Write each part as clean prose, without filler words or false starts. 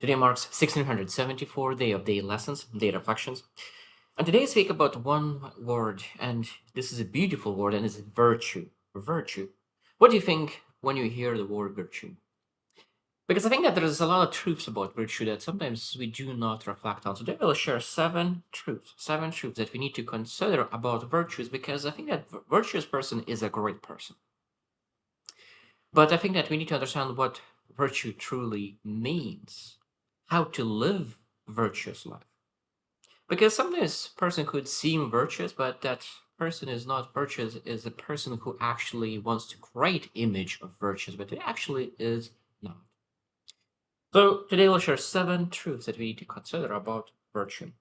Today marks 1674 day of day lessons, day reflections. And today I speak about one word, and this is a beautiful word, and it's virtue. Virtue. What do you think when you hear the word virtue? Because I think that there is a lot of truths about virtue that sometimes we do not reflect on. So today I'll share seven truths that we need to consider about virtues, because I think that virtuous person is a great person. But I think that we need to understand what virtue truly means, how to live virtuous life. Because sometimes person could seem virtuous, but that person is not virtuous, is a person who actually wants to create image of virtuous, but it actually is not. So today we'll share seven truths that we need to consider about virtue.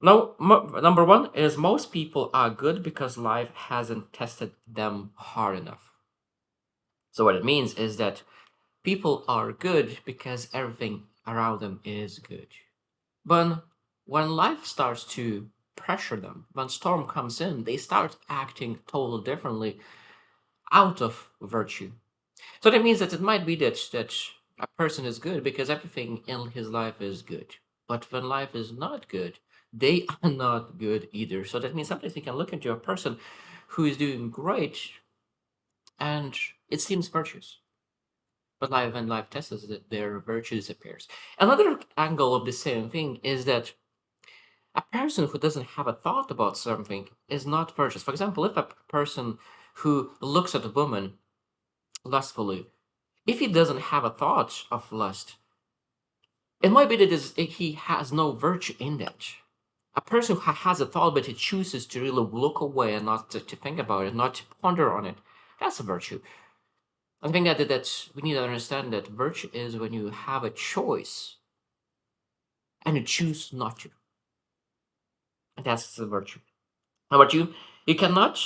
Now, number one is most people are good because life hasn't tested them hard enough. So what it means is that people are good because everything around them is good. But when life starts to pressure them, when storm comes in, they start acting totally differently out of virtue. So that means that it might be that a person is good because everything in his life is good. But when life is not good, they are not good either. So that means sometimes you can look into a person who is doing great and it seems virtuous. But life when life tests it, their virtue disappears. Another angle of the same thing is that a person who doesn't have a thought about something is not virtuous. For example, if a person who looks at a woman lustfully, if he doesn't have a thought of lust, it might be that he has no virtue in that. A person who has a thought but he chooses to really look away and not to think about it, not to ponder on it, that's a virtue. I think that we need to understand that virtue is when you have a choice and you choose not to. And that's the virtue. How about you? You cannot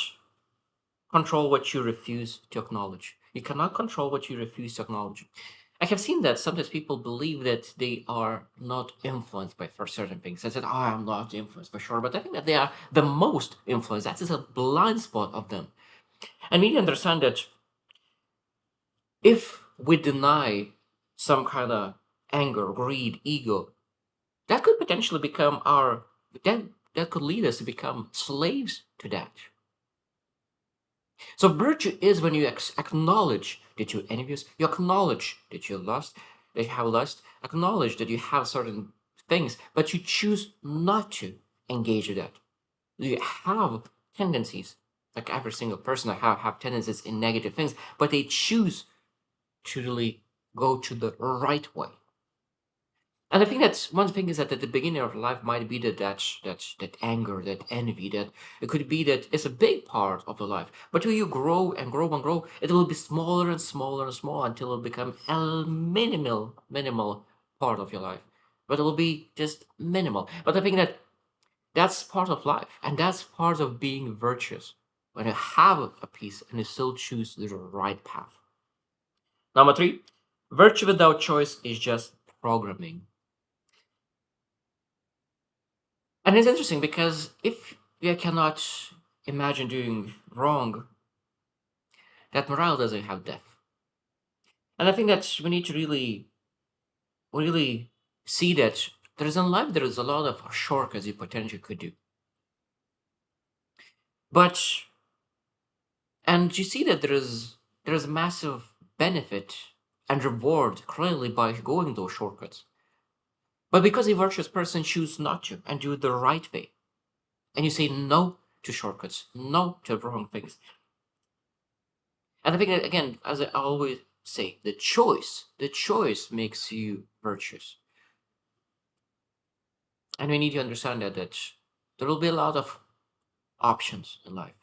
control what you refuse to acknowledge. You cannot control what you refuse to acknowledge. I have seen that sometimes people believe that they are not influenced by for certain things. I said, "Oh, I'm not influenced for sure," but I think that they are the most influenced. That is a blind spot of them. And we need to understand that if we deny some kind of anger, greed, ego, that could potentially become our that that could lead us to become slaves to that. So virtue is when you acknowledge that you're envious, you acknowledge that you lust, that you have lust, acknowledge that you have certain things, but you choose not to engage with that. You have tendencies, like every single person I have tendencies in negative things, but they choose to really go to the right way. And I think that's one thing is that at the beginning of life might be that anger, that envy, that it could be that it's a big part of the life. But when you grow and grow and grow, it will be smaller and smaller and smaller until it will become a minimal part of your life. But it will be just minimal. But I think that that's part of life, and that's part of being virtuous. When you have a piece and you still choose the right path. Number three, virtue without choice is just programming. And it's interesting because if you cannot imagine doing wrong, that morale doesn't have depth. And I think that we need to really see that there's in life there is a lot of shortcuts you potentially could do. But and you see that there is massive benefit and reward clearly by going those shortcuts. But because a virtuous person chooses not to and do it the right way, and you say no to shortcuts, no to wrong things, and I think that, again, as I always say, the choice makes you virtuous. And we need to understand that there will be a lot of options in life,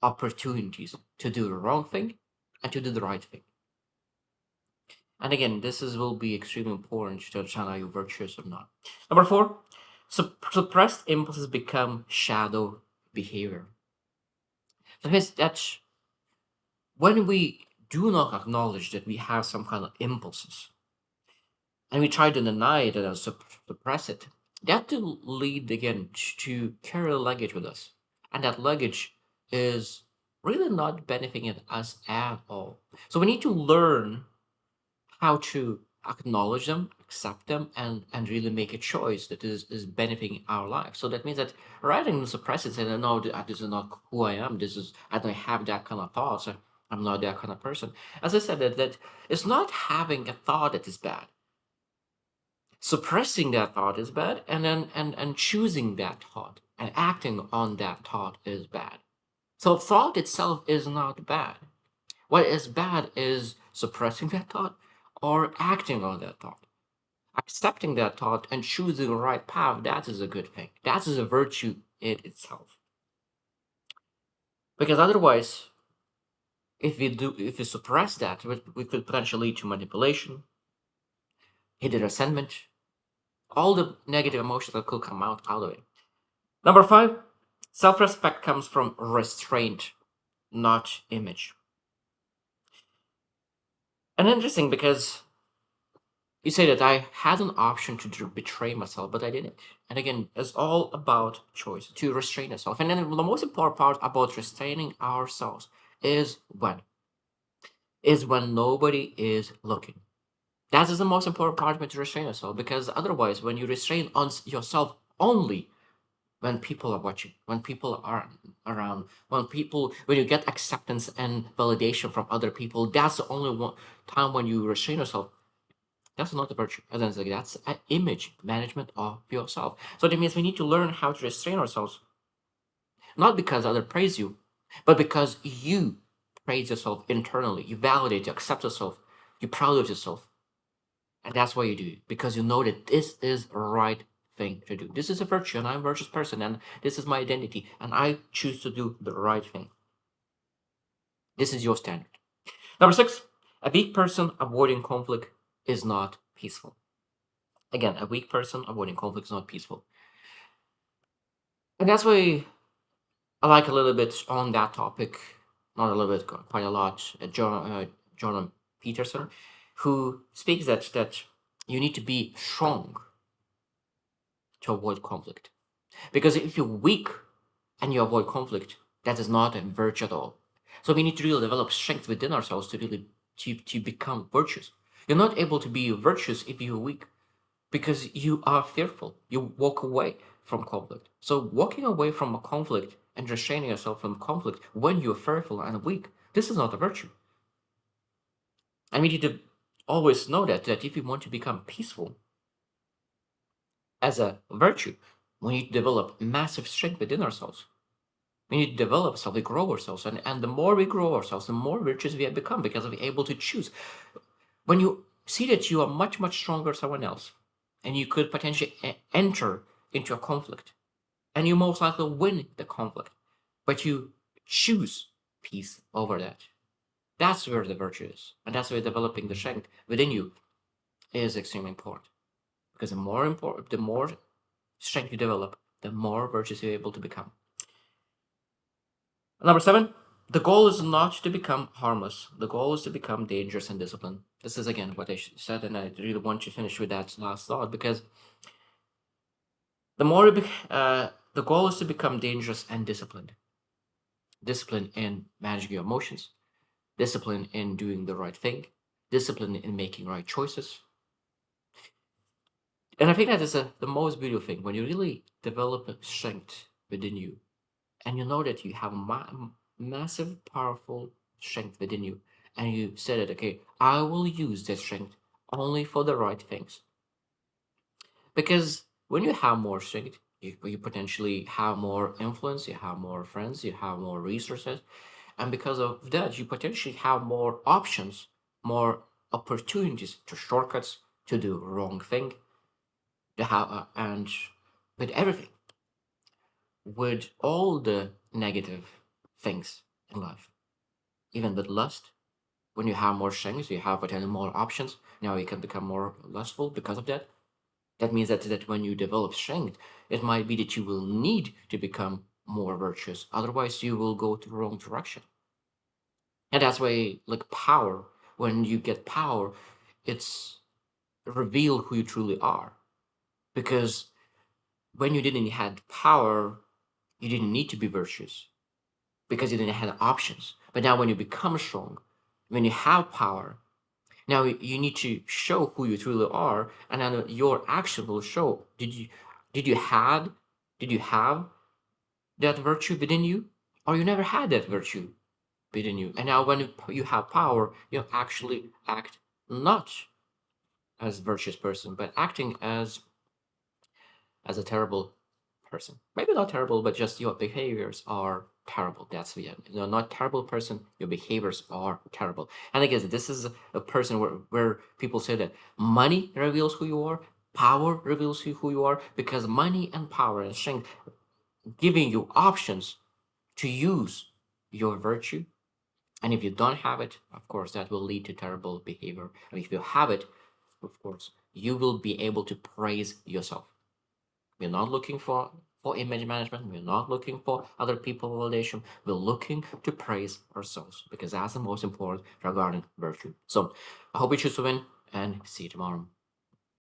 opportunities to do the wrong thing and to do the right thing. And again, this is will be extremely important to understand are you virtuous or not. Number four, suppressed impulses become shadow behavior. So here's that's when we do not acknowledge that we have some kind of impulses and we try to deny it and suppress it, that will lead again to carry luggage with us. And that luggage is really not benefiting us at all. So we need to learn how to acknowledge them, accept them, and really make a choice that is benefiting our life. So that means that rather than suppress it and no, this is not who I am. This is I don't have that kind of thoughts. I'm not that kind of person. As I said, that it's not having a thought that is bad. Suppressing that thought is bad, and then and choosing that thought and acting on that thought is bad. So thought itself is not bad. What is bad is suppressing that thought or acting on that thought. Accepting that thought and choosing the right path, that is a good thing. That is a virtue in itself. Because otherwise, if we suppress that, we could potentially lead to manipulation, hidden resentment, all the negative emotions that could come out of it. Number five, self-respect comes from restraint, not image. And interesting because you say that I had an option to betray myself, but I didn't. And again, it's all about choice to restrain yourself. And then the most important part about restraining ourselves is when nobody is looking. That is the most important part of to restrain yourself, because otherwise, when you restrain on yourself only when people are watching, when people are around, when you get acceptance and validation from other people, that's the only one time when you restrain yourself. That's not a virtue. As I say, that's an image management of yourself. So that means we need to learn how to restrain ourselves, not because others praise you, but because you praise yourself internally. You validate, you accept yourself, you're proud of yourself. And that's why you do it, because you know that this is the right thing to do. This is a virtue, and I'm a virtuous person, and this is my identity, and I choose to do the right thing. This is your standard. Number six, a weak person avoiding conflict is not peaceful. Again, a weak person avoiding conflict is not peaceful. And that's why I like a little bit on that topic, not a little bit, quite a lot, Jordan Peterson, who speaks that you need to be strong to avoid conflict. Because if you're weak and you avoid conflict, that is not a virtue at all. So we need to really develop strength within ourselves to really to become virtuous. You're not able to be virtuous if you're weak, because you are fearful. You walk away from conflict. So walking away from a conflict and restraining yourself from conflict when you're fearful and weak, this is not a virtue. And we need to always know that if we want to become peaceful as a virtue, we need to develop massive strength within ourselves. We need to develop ourselves, we grow ourselves, and the more we grow ourselves, the more virtuous we have become, because we're able to choose. When you see that you are much, much stronger than someone else, and you could potentially enter into a conflict, and you most likely win the conflict, but you choose peace over that. That's where the virtue is, and that's where developing the strength within you is extremely important. Because the more strength you develop, the more virtuous you're able to become. Number seven, the goal is not to become harmless. The goal is to become dangerous and disciplined. This is again what I said, and I really want to finish with that last thought, because the goal is to become dangerous and disciplined. Discipline in managing your emotions, discipline in doing the right thing, discipline in making right choices. And I think that is the most beautiful thing when you really develop a strength within you, and you know that you have massive, powerful strength within you, and you said it, okay, I will use that strength only for the right things. Because when you have more strength, you potentially have more influence, you have more friends, you have more resources, and because of that, you potentially have more options, more opportunities to shortcuts, to do wrong thing, to have, and with everything, with all the negative things in life, even with lust. When you have more strength, you have potentially more options. Now you can become more lustful because of that. That means that when you develop strength, it might be that you will need to become more virtuous. Otherwise, you will go to the wrong direction. And that's why, like power, when you get power, it's reveal who you truly are. Because when you didn't had power, you didn't need to be virtuous because you didn't have options. But now when you become strong, when you have power, Now you need to show who you truly are, and then your action will show. Did you had did you have that virtue within you, or you never had that virtue within you? And now when you have power, you actually act not as virtuous person, but acting as a terrible person. Maybe not terrible, but just your behaviors are terrible. That's the end. You're not a terrible person. Your behaviors are terrible. And I guess this is a person where people say that money reveals who you are, power reveals who you are, because money and power and strength giving you options to use your virtue. And if you don't have it, of course, that will lead to terrible behavior. And if you have it, of course, you will be able to praise yourself. We're not looking for image management. We're not looking for other people validation. We're looking to praise ourselves because that's the most important regarding virtue. So I hope you choose to win and see you tomorrow.